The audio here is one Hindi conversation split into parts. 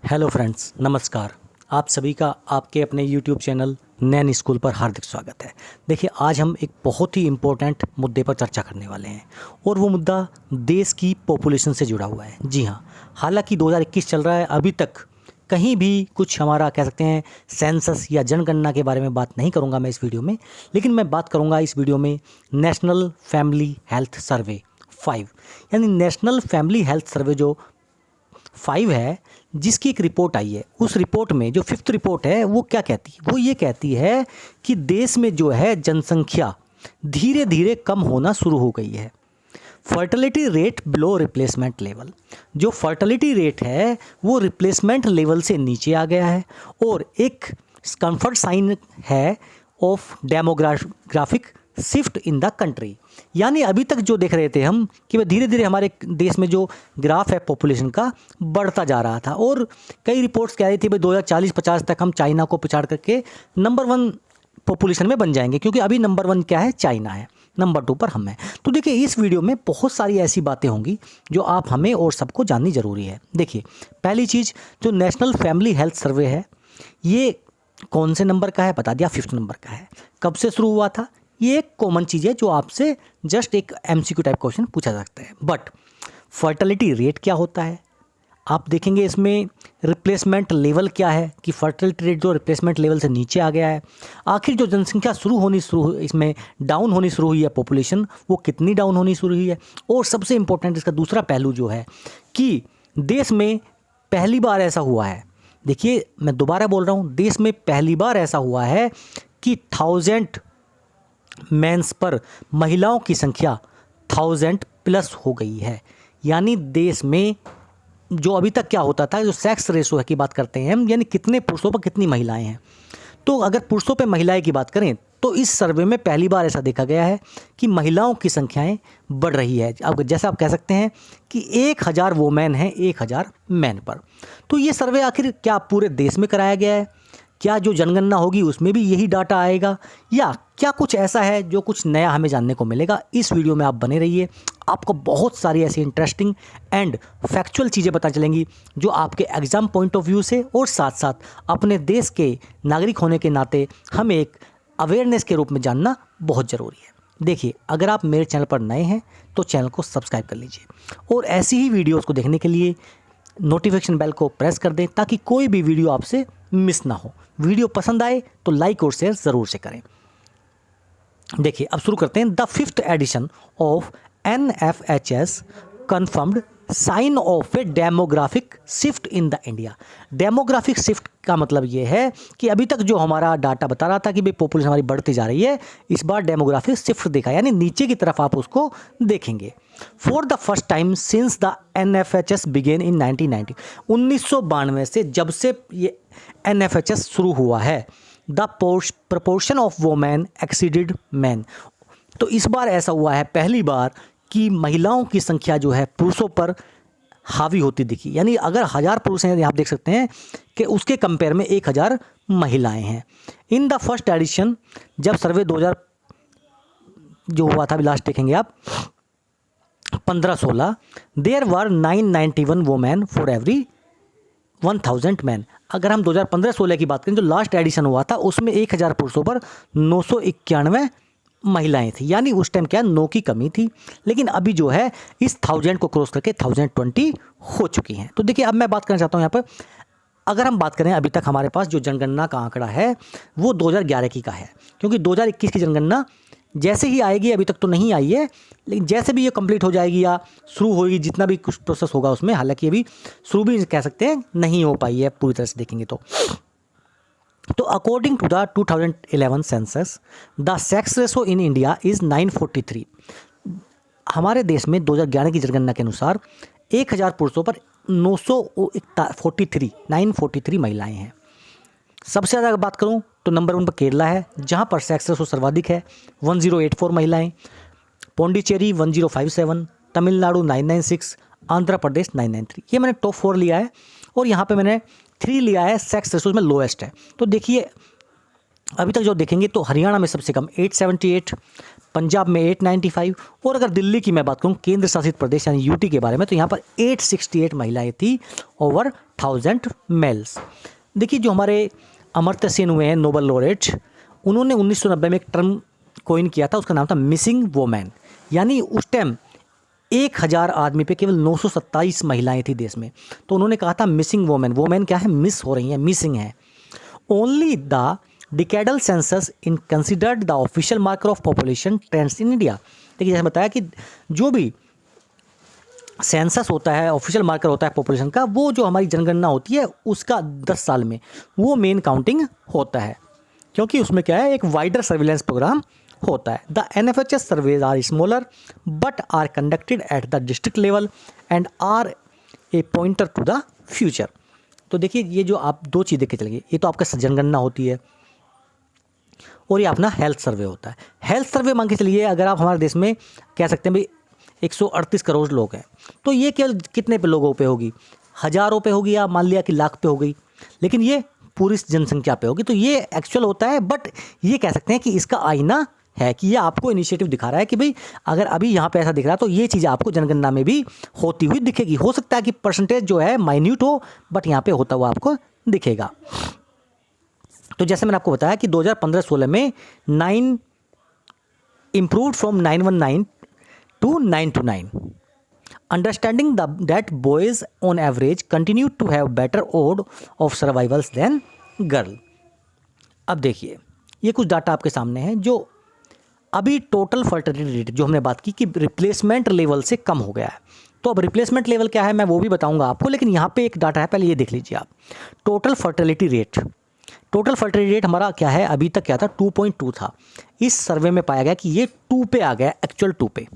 हेलो फ्रेंड्स, नमस्कार। आप सभी का आपके अपने यूट्यूब चैनल नैन स्कूल पर हार्दिक स्वागत है। देखिए, आज हम एक बहुत ही इम्पोर्टेंट मुद्दे पर चर्चा करने वाले हैं और वो मुद्दा देश की पॉपुलेशन से जुड़ा हुआ है। जी हाँ, हालांकि 2021 चल रहा है, अभी तक कहीं भी कुछ हमारा कह सकते हैं सेंसस या जनगणना के बारे में बात नहीं करूँगा मैं इस वीडियो में, लेकिन मैं बात करूँगा इस वीडियो में नेशनल फैमिली हेल्थ सर्वे 5, यानी नेशनल फैमिली हेल्थ सर्वे जो 5 है, जिसकी एक रिपोर्ट आई है। उस रिपोर्ट में जो 5th रिपोर्ट है वो क्या कहती है? वो ये कहती है कि देश में जो है जनसंख्या धीरे धीरे कम होना शुरू हो गई है। Fertility rate below replacement level, जो फर्टिलिटी रेट है वो रिप्लेसमेंट लेवल से नीचे आ गया है और एक कंफर्ट साइन है of demographic shift in the country. यानी अभी तक जो देख रहे थे हम कि वह धीरे धीरे हमारे देश में जो ग्राफ है पॉपुलेशन का बढ़ता जा रहा था और कई रिपोर्ट्स कह रही थी भाई 2040-50 तक हम चाइना को पिछाड़ करके नंबर 1 पॉपुलेशन में बन जाएंगे, क्योंकि अभी नंबर 1 क्या है? चाइना है, नंबर 2 पर हम हैं। तो देखिए, इस वीडियो में बहुत सारी ऐसी बातें होंगी जो आप हमें और सबको जाननी ज़रूरी है। देखिए, पहली चीज़, जो नेशनल फैमिली हेल्थ सर्वे है ये कौन से नंबर का है? बता दिया, 5th नंबर का है। कब से शुरू हुआ था? ये एक कॉमन चीज़ है जो आपसे जस्ट एक MCQ टाइप क्वेश्चन पूछा सकता है। बट फर्टिलिटी रेट क्या होता है? आप देखेंगे इसमें रिप्लेसमेंट लेवल क्या है कि फर्टिलिटी रेट जो रिप्लेसमेंट लेवल से नीचे आ गया है। आखिर जो जनसंख्या इसमें डाउन होनी शुरू हुई है, पॉपुलेशन वो कितनी डाउन होनी शुरू हुई है। और सबसे इंपॉर्टेंट इसका दूसरा पहलू जो है कि देश में पहली बार ऐसा हुआ है, देखिए मैं दोबारा बोल रहा हूँ, देश में पहली बार ऐसा हुआ है कि 1000 मेंस पर महिलाओं की संख्या 1000 प्लस हो गई है। यानी देश में जो अभी तक क्या होता था, जो सेक्स रेशो है की बात करते हैं हम, यानी कितने पुरुषों पर कितनी महिलाएं हैं, तो अगर पुरुषों पे महिलाएं की बात करें तो इस सर्वे में पहली बार ऐसा देखा गया है कि महिलाओं की संख्याएं बढ़ रही है। अब जैसा आप कह सकते हैं कि 1000 वोमेन हैं 1000 मैन पर। तो ये सर्वे आखिर क्या पूरे देश में कराया गया है? क्या जो जनगणना होगी उसमें भी यही डाटा आएगा, या क्या कुछ ऐसा है जो कुछ नया हमें जानने को मिलेगा? इस वीडियो में आप बने रहिए, आपको बहुत सारी ऐसी इंटरेस्टिंग एंड फैक्चुअल चीज़ें पता चलेंगी जो आपके एग्ज़ाम पॉइंट ऑफ व्यू से और साथ साथ अपने देश के नागरिक होने के नाते हमें एक अवेयरनेस के रूप में जानना बहुत ज़रूरी है। देखिए, अगर आप मेरे चैनल पर नए हैं तो चैनल को सब्सक्राइब कर लीजिए और ऐसी ही वीडियोज़ को देखने के लिए नोटिफिकेशन बेल को प्रेस कर दें ताकि कोई भी वीडियो आपसे मिस ना हो। वीडियो पसंद आए तो लाइक और शेयर ज़रूर से करें। देखिए, अब शुरू करते हैं। The 5th edition of NFHS confirmed sign of a demographic shift in the India. Demographic shift का मतलब ये है कि अभी तक जो हमारा डाटा बता रहा था कि भाई पॉपुलेशन हमारी बढ़ती जा रही है, इस बार डेमोग्राफिक शिफ्ट देखा, यानी नीचे की तरफ आप उसको देखेंगे। For the first time since the NFHS began in 1990, 1992 से जब से ये NFHS शुरू हुआ है, the proportion of women exceeded man. तो इस बार ऐसा हुआ है पहली बार कि महिलाओं की संख्या जो है पुरुषों पर हावी होती दिखी। यानी अगर 1000 पुरुष हैं, आप देख सकते हैं कि उसके कंपेयर में 1000 महिलाएं हैं। इन द फर्स्ट एडिशन, जब सर्वे 2000 जो हुआ था, लास्ट देखेंगे आप 15-16, there were 991 women for every 1000 man. अगर हम 2015-16 की बात करें, जो लास्ट एडिशन हुआ था, उसमें 1000 पुरुषों पर 991 महिलाएं थी। यानी उस टाइम क्या 9 की कमी थी, लेकिन अभी जो है इस 1000 को क्रॉस करके 1020 हो चुकी हैं। तो देखिए, अब मैं बात करना चाहता हूँ यहाँ पर, अगर हम बात करें अभी तक हमारे पास जो जनगणना का आंकड़ा है वो 2011 की का है, क्योंकि 2021 की जनगणना जैसे ही आएगी, अभी तक तो नहीं आई है, लेकिन जैसे भी ये कंप्लीट हो जाएगी या शुरू होगी, जितना भी कुछ प्रोसेस होगा उसमें, हालांकि अभी शुरू भी कह सकते हैं नहीं हो पाई है पूरी तरह से देखेंगे तो according to the 2011 census, the sex ratio in India is 943। हमारे देश में 2011 की जनगणना के अनुसार 1000 पुरुषों पर 943 महिलाएं हैं। सबसे ज़्यादा अगर बात करूं तो नंबर 1 पर केरला है, जहां पर सेक्स रेशो सर्वाधिक है, 1084 महिलाएं। पौंडीचेरी 1057, तमिलनाडु 996, आंध्र प्रदेश 993। ये मैंने टॉप 4 लिया है और यहाँ पे मैंने 3 लिया है सेक्स रेशो में लोएस्ट है। तो देखिए, अभी तक जो देखेंगे तो हरियाणा में सबसे कम 878, पंजाब में 895, और अगर दिल्ली की मैं बात करूं केंद्र शासित प्रदेश यानी यूटी के बारे में, तो यहाँ पर 868 महिलाएं थी ओवर 1000 मेल्स। देखिए जो हमारे अमर्त्य सेन हुए हैं नोबेल लॉरेट, उन्होंने 1990 में एक टर्म कोइन किया था, उसका नाम था मिसिंग वोमेन। यानी उस टाइम 1000 आदमी पे केवल 927 महिलाएं थी देश में, तो उन्होंने कहा था मिसिंग वोमेन। वोमेन क्या है, मिस हो रही हैं, मिसिंग है। Only the decadal census in considered the official marker of population trends in India. देखिए जैसे बताया कि जो भी सेंसस होता है, ऑफिशियल मार्कर होता है पॉपुलेशन का, वो जो हमारी जनगणना होती है उसका 10 साल में वो मेन काउंटिंग होता है, क्योंकि उसमें क्या है, एक वाइडर सर्विलेंस प्रोग्राम होता है। The NFHS surveys are smaller but are conducted at the district level and are a pointer to the future. तो देखिए ये जो आप दो चीज़ देख के चलेंगे, ये तो आपका जनगणना होती है और ये अपना हेल्थ सर्वे होता है। हेल्थ सर्वे मान के चलिए अगर आप हमारे देश में कह सकते हैं भाई 138 करोड़ लोग हैं, तो ये केवल कितने पे लोगों पे होगी, हज़ारों पे होगी या मान लिया कि लाख पे हो गई, लेकिन ये पूरी जनसंख्या पे होगी। तो ये एक्चुअल होता है, बट ये कह सकते हैं कि इसका आईना है कि ये आपको इनिशिएटिव दिखा रहा है कि भाई अगर अभी यहाँ पे ऐसा दिख रहा है तो ये चीज़ आपको जनगणना में भी होती हुई दिखेगी। हो सकता है कि परसेंटेज जो है माइन्यूट हो, बट यहाँ पे होता हुआ आपको दिखेगा। तो जैसे मैंने आपको बताया कि 2015-16 में 9 improved from 919 to 929। Understanding that boys on average continue to have better odd of survivals than girl. अब देखिए ये कुछ डाटा आपके सामने है, जो अभी टोटल फर्टिलिटी रेट जो हमने बात की कि रिप्लेसमेंट लेवल से कम हो गया है। तो अब रिप्लेसमेंट लेवल क्या है मैं वो भी बताऊंगा आपको, लेकिन यहाँ पे एक डाटा है, पहले ये देख लीजिए आप। Total fertility rate, total fertility rate हमारा क्या है, अभी तक क्या था 2.2 था। इस सर्वे में पाया गया कि ये 2 पे आ गया, एक्चुअल 2 पे।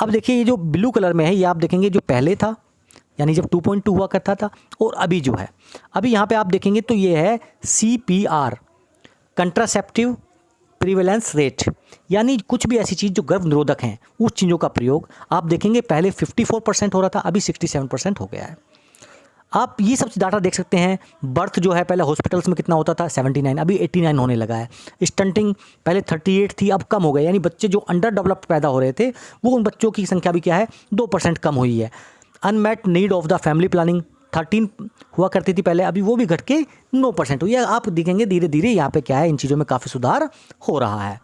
अब देखिए ये जो ब्लू कलर में है ये आप देखेंगे जो पहले था, यानी जब 2.2 हुआ करता था, और अभी जो है, अभी यहाँ पे आप देखेंगे तो ये है CPR, कंट्रासेप्टिव प्रीवेलेंस रेट, यानी कुछ भी ऐसी चीज़ जो गर्भ निरोधक हैं उस चीज़ों का प्रयोग आप देखेंगे पहले 54% हो रहा था, अभी 67% हो गया है। आप ये सब डाटा देख सकते हैं। बर्थ जो है पहले हॉस्पिटल्स में कितना होता था 79, अभी 89 होने लगा है। स्टंटिंग पहले 38 थी, अब कम हो गया, यानी बच्चे जो अंडर डेवलप्ड पैदा हो रहे थे वो उन बच्चों की संख्या भी क्या है 2% कम हुई है। Unmet need of the family planning 13 हुआ करती थी पहले, अभी वो भी घट के 9% हुई है। आप देखेंगे धीरे धीरे यहाँ पे क्या है, इन चीज़ों में काफ़ी सुधार हो रहा है।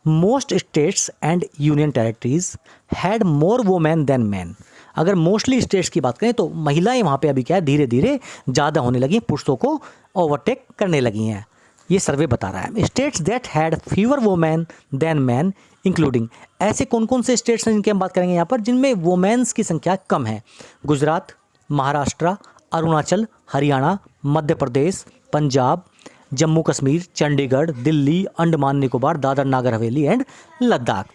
Most states and union territories had more women than man. अगर मोस्टली स्टेट्स की बात करें तो महिलाएं वहाँ पे अभी क्या है धीरे धीरे ज़्यादा होने लगी, पुरुषों को ओवरटेक करने लगी हैं, ये सर्वे बता रहा है। States that had fewer women than man including, ऐसे कौन कौन से स्टेट्स हैं जिनकी हम बात करेंगे यहाँ पर जिनमें वोमेन्स की संख्या कम है। गुजरात, महाराष्ट्र, अरुणाचल, हरियाणा, मध्य प्रदेश, पंजाब, जम्मू कश्मीर, चंडीगढ़, दिल्ली, अंडमान निकोबार, दादर नागर हवेली एंड लद्दाख।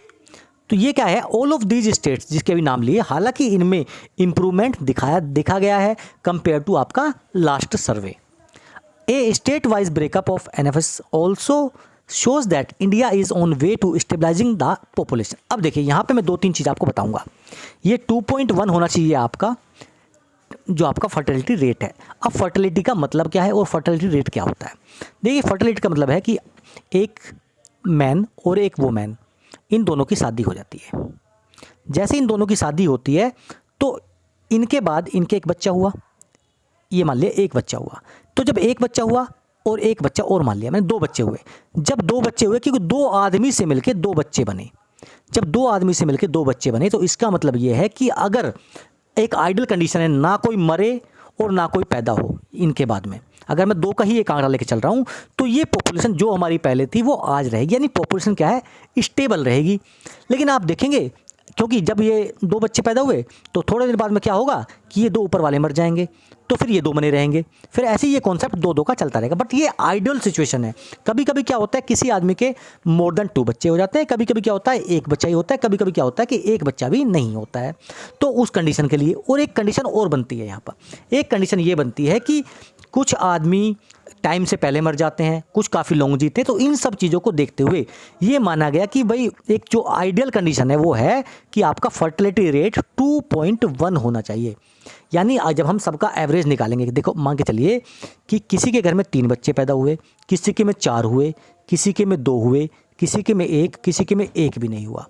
तो ये क्या है, ऑल ऑफ दीज स्टेट्स जिसके भी नाम लिए, हालांकि इनमें इंप्रूवमेंट देखा गया है कंपेयर टू आपका last survey. A state wise breakup of NFS also shows that India is on way to stabilising the population. अब देखिए यहाँ पे मैं 2-3 चीज़ आपको बताऊंगा। ये 2.1 होना चाहिए आपका जो आपका फर्टिलिटी रेट है। अब फर्टिलिटी का मतलब क्या है और फर्टिलिटी रेट क्या होता है। देखिए फर्टिलिटी का मतलब है कि एक मैन और एक वोमैन, इन दोनों की शादी हो जाती है। जैसे इन दोनों की शादी होती है तो इनके बाद इनके एक बच्चा हुआ, ये मान लिया एक बच्चा हुआ, तो जब एक बच्चा हुआ और एक बच्चा और मान लिया मैंने 2 बच्चे हुए। जब 2 बच्चे हुए क्योंकि 2 आदमी से मिलके 2 बच्चे बने, जब 2 आदमी से मिलके 2 बच्चे बने तो इसका मतलब ये है कि अगर एक आइडियल कंडीशन है, ना कोई मरे और ना कोई पैदा हो इनके बाद में, अगर मैं 2 का ही एक आंकड़ा लेके चल रहा हूँ तो ये पॉपुलेशन जो हमारी पहले थी वो आज रहेगी, यानी पॉपुलेशन क्या है स्टेबल रहेगी। लेकिन आप देखेंगे क्योंकि जब ये 2 बच्चे पैदा हुए तो थोड़े देर बाद में क्या होगा कि ये 2 ऊपर वाले मर जाएंगे, तो फिर ये 2 बने रहेंगे, फिर ऐसे ही ये कॉन्सेप्ट 2-2 का चलता रहेगा। बट ये आइडियल सिचुएशन है। कभी कभी क्या होता है किसी आदमी के मोर देन 2 बच्चे हो जाते हैं, कभी कभी क्या होता है एक बच्चा ही होता है, कभी कभी क्या होता है कि एक बच्चा भी नहीं होता है। तो उस कंडीशन के लिए और एक कंडीशन और बनती है यहाँ पर, एक कंडीशन ये बनती है कि कुछ आदमी टाइम से पहले मर जाते हैं, कुछ काफ़ी लॉन्ग जीते हैं। तो इन सब चीज़ों को देखते हुए ये माना गया कि भाई एक जो आइडियल कंडीशन है वो है कि आपका फर्टिलिटी रेट 2.1 होना चाहिए। यानी जब हम सबका एवरेज निकालेंगे, देखो मान के चलिए कि किसी के घर में 3 बच्चे पैदा हुए, किसी के में 4 हुए, किसी के में 2 हुए, किसी के में 1, किसी के में 1 भी नहीं हुआ,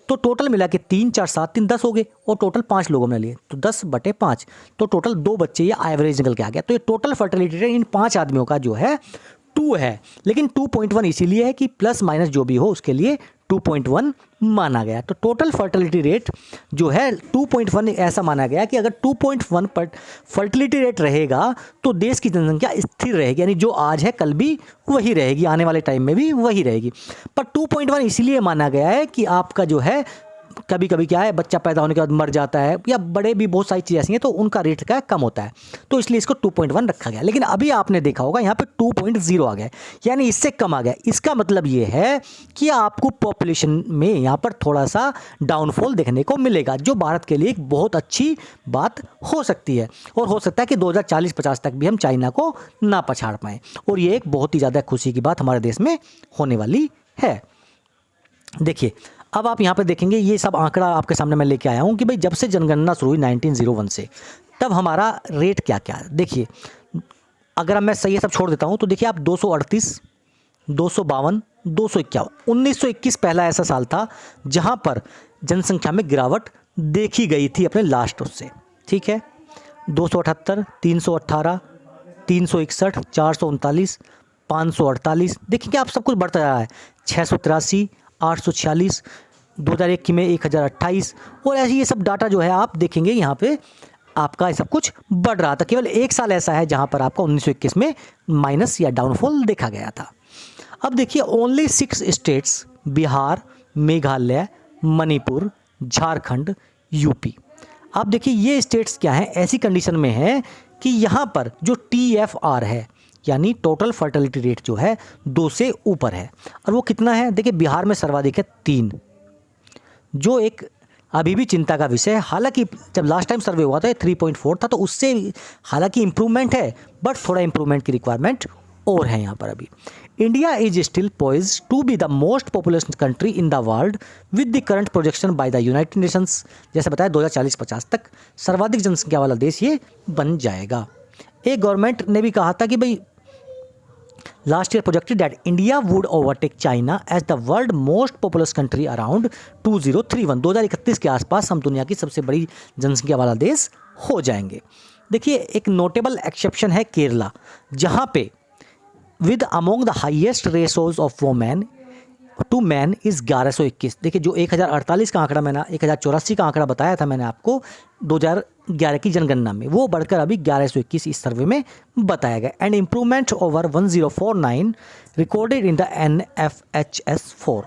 तो टोटल मिला के 3 4 7 3 10 हो गए और टोटल 5 लोगों ने लिए, तो 10/5, तो टोटल 2 बच्चे ये एवरेज निकल के आ गया। तो ये टोटल फर्टिलिटी रेट इन 5 आदमियों का जो है 2 है, लेकिन 2.1 इसीलिए है कि प्लस माइनस जो भी हो उसके लिए 2.1 माना गया। तो टोटल फर्टिलिटी रेट जो है 2.1 ऐसा माना गया कि अगर 2.1 पर फर्टिलिटी रेट रहेगा तो देश की जनसंख्या स्थिर रहेगी, यानी जो आज है कल भी वही रहेगी, आने वाले टाइम में भी वही रहेगी। पर 2.1 इसीलिए माना गया है कि आपका जो है कभी कभी क्या है, बच्चा पैदा होने के बाद मर जाता है या बड़े भी बहुत सारी चीज़ें ऐसी हैं तो उनका रेट क्या है, कम होता है, तो इसलिए इसको 2.1 रखा गया। लेकिन अभी आपने देखा होगा यहाँ पे 2.0 आ गया, यानी इससे कम आ गया। इसका मतलब ये है कि आपको पॉपुलेशन में यहाँ पर थोड़ा सा डाउनफॉल देखने को मिलेगा, जो भारत के लिए एक बहुत अच्छी बात हो सकती है। और हो सकता है कि 2040-50 तक भी हम चाइना को ना पछाड़ पाएँ, और ये एक बहुत ही ज़्यादा खुशी की बात हमारे देश में होने वाली है। देखिए अब आप यहाँ पे देखेंगे, ये सब आंकड़ा आपके सामने मैं लेके आया हूँ कि भाई जब से जनगणना शुरू हुई 1901 से, तब हमारा रेट क्या क्या है। देखिए अगर मैं सही सब छोड़ देता हूँ तो देखिए आप 238, 252, 251, 1921 पहला ऐसा साल था जहाँ पर जनसंख्या में गिरावट देखी गई थी अपने लास्ट उससे, ठीक है। 278, 318, 361, 439, 548, देखिए आप सब कुछ बढ़ता जा रहा है। 683, 846, 2001 में 1028, और ऐसे ये सब डाटा जो है आप देखेंगे यहाँ पे आपका ये सब कुछ बढ़ रहा था। केवल एक साल ऐसा है जहाँ पर आपका 1921 में माइनस या डाउनफॉल देखा गया था। अब देखिए only 6 states, Bihar, Meghalaya, Manipur, Jharkhand, UP, आप देखिए ये स्टेट्स क्या हैं, ऐसी कंडीशन में है कि यहाँ पर जो TFR है यानी टोटल फर्टिलिटी रेट जो है 2 से ऊपर है। और वो कितना है, देखिए बिहार में सर्वाधिक है 3, जो एक अभी भी चिंता का विषय है। हालांकि जब लास्ट टाइम सर्वे हुआ था 3.4 था, तो उससे हालांकि इम्प्रूवमेंट है, बट थोड़ा इम्प्रूवमेंट की रिक्वायरमेंट और है यहाँ पर अभी। India is still poised to be the most population country in the world with the current projection by the United Nations, जैसे बताया 2040-50 तक सर्वाधिक जनसंख्या वाला देश ये बन जाएगा। एक गवर्नमेंट ने भी कहा था कि भाई last year projected that India would overtake China as the world most populous country around 2031, 2031 के आसपास हम दुनिया की सबसे बड़ी जनसंख्या वाला देश हो जाएंगे। देखिए एक नोटेबल एक्सेप्शन है केरला, जहाँ पे with among the highest ratios of women to man is 1121। देखिए जो 1048 का आंकड़ा मैंने 1084 का आंकड़ा बताया था मैंने आपको 2011 की जनगणना में, वो बढ़कर अभी 1121 इस सर्वे में बताया गया। And improvement over 1049 recorded in the NFHS 4,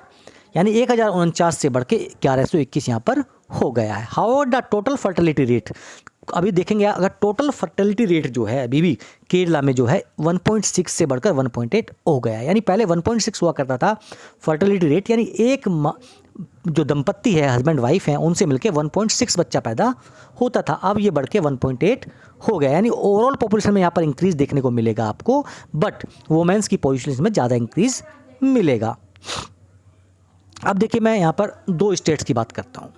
यानी 1049 से बढ़ के 1121 यहाँ पर हो गया है। However the total fertility rate, अभी देखेंगे अगर टोटल फर्टिलिटी रेट जो है अभी भी केरला में जो है 1.6 से बढ़कर 1.8 हो गया है। यानी पहले 1.6 हुआ करता था फर्टिलिटी रेट, यानी एक जो दंपत्ति है हस्बैंड वाइफ हैं उनसे मिलके 1.6 बच्चा पैदा होता था, अब ये बढ़ के 1.8 हो गया। यानी ओवरऑल पॉपुलेशन में यहाँ पर इंक्रीज देखने को मिलेगा आपको, बट वुमेन्स की पॉपुलेशन में ज़्यादा इंक्रीज मिलेगा। अब देखिए मैं यहाँ पर 2 स्टेट्स की बात करता हूँ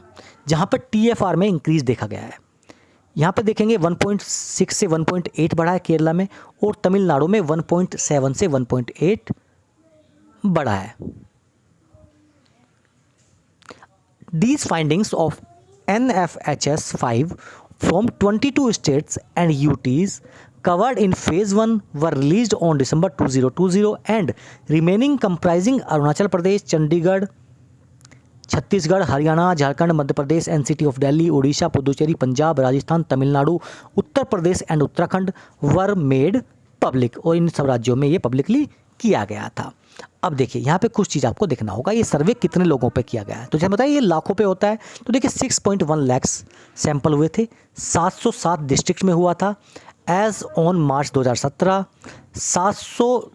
जहाँ पर TFR में इंक्रीज देखा गया है। यहाँ पर देखेंगे 1.6 से 1.8 बढ़ा है केरला में, और तमिलनाडु में 1.7 से 1.8 बढ़ा है। These findings of NFHS 5 from 22 states and UTs covered in phase 1 were released on December 2020 and remaining comprising Arunachal Pradesh, Chandigarh, Chhattisgarh, Haryana, Jharkhand, Madhya Pradesh, NCT of Delhi, Orissa, Puducherry, Punjab, Rajasthan, Tamil Nadu, Uttar Pradesh and Uttarakhand were made public, और इन सब राज्यों में ये पब्लिकली किया गया था। अब देखिए यहाँ पे कुछ चीज़ आपको देखना होगा, ये सर्वे कितने लोगों पे किया गया है, तो जैसे बताइए ये लाखों पे होता है। तो देखिए 6.1 लाख सैंपल हुए थे, 707 डिस्ट्रिक्ट में हुआ था। एज ऑन मार्च 2017 724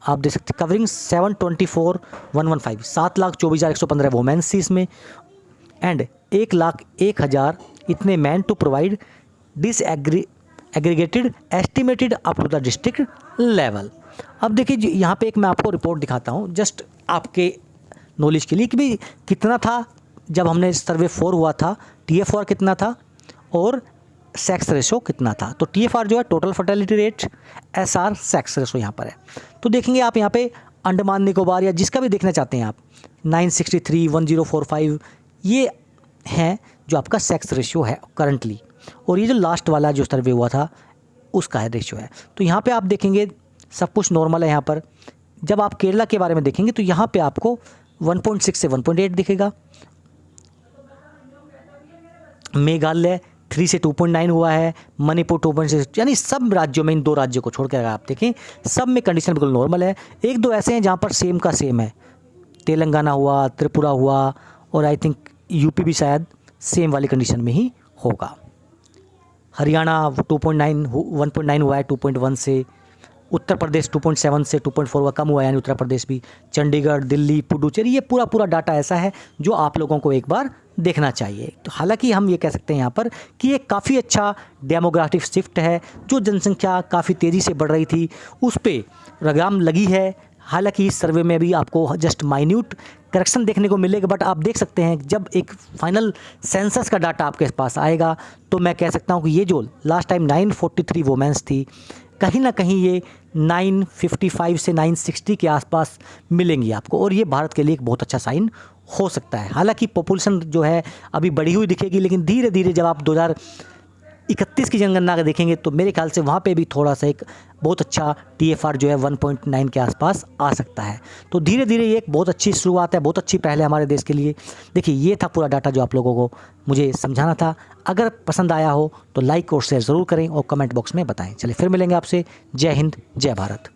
आप देख सकते कवरिंग 724,115 7,24,115 वोमेंस थी इसमें, एंड 1,01,000 इतने man to provide aggregated estimated up to the district level. अब देखिए यहाँ पे एक मैं आपको रिपोर्ट दिखाता हूँ जस्ट आपके नॉलेज के लिए कि भाई कितना था जब हमने सर्वे 4 हुआ था, TFR कितना था और सेक्स रेशो कितना था। तो TFR जो है total fertility rate, SR sex ratio यहाँ पर है। तो देखेंगे आप यहाँ पे अंडमान निकोबार या जिसका भी देखना चाहते हैं आप 963, 1045 ये हैं जो आपका सेक्स रेशियो है करंटली, और ये जो लास्ट वाला जो सर्वे हुआ था उसका है रेशियो है। तो यहाँ पे आप देखेंगे सब कुछ नॉर्मल है यहाँ पर। जब आप केरला के बारे में देखेंगे तो यहाँ पे आपको 1.6 से 1.8 दिखेगा, मेघालय 3 से 2.9 हुआ है, मणिपुर 2.6, यानी सब राज्यों में, इन 2 राज्यों को छोड़कर अगर आप देखें सब में कंडीशन बिल्कुल नॉर्मल है। 1-2 ऐसे हैं जहाँ पर सेम का सेम है, तेलंगाना हुआ, त्रिपुरा हुआ और आई थिंक यूपी भी शायद सेम वाली कंडीशन में ही होगा। हरियाणा 2.9 1.9 हुआ है 2.1 से, उत्तर प्रदेश 2.7 से 2.4 हुआ, कम हुआ यानी उत्तर प्रदेश भी, चंडीगढ़, दिल्ली, पुडुचेरी, ये पूरा डाटा ऐसा है जो आप लोगों को एक बार देखना चाहिए। तो हालांकि हम ये कह सकते हैं यहाँ पर कि ये काफ़ी अच्छा डेमोग्राफिक शिफ्ट है, जो जनसंख्या काफ़ी तेज़ी से बढ़ रही थी उस पर लगाम लगी है। हालांकि इस सर्वे में भी आपको जस्ट माइन्यूट करेक्शन देखने को मिलेगा, बट आप देख सकते हैं जब एक फाइनल सेंसस का डाटा आपके पास आएगा तो मैं कह सकता हूँ कि ये जो लास्ट टाइम 943 वुमेन्स थी, कहीं ना कहीं ये 955 से 960 के आसपास मिलेंगी आपको, और ये भारत के लिए एक बहुत अच्छा साइन हो सकता है। हालांकि पॉपुलेशन जो है अभी बढ़ी हुई दिखेगी, लेकिन धीरे धीरे जब आप 2031 की जनगणना का देखेंगे तो मेरे ख्याल से वहाँ पे भी थोड़ा सा एक बहुत अच्छा TFR जो है 1.9 के आसपास आ सकता है। तो धीरे धीरे ये एक बहुत अच्छी शुरुआत है, बहुत अच्छी पहल है हमारे देश के लिए। देखिए ये था पूरा डाटा जो आप लोगों को मुझे समझाना था। अगर पसंद आया हो तो लाइक और शेयर ज़रूर करें और कमेंट बॉक्स में बताएं। चलिए फिर मिलेंगे आपसे। जय हिंद, जय भारत।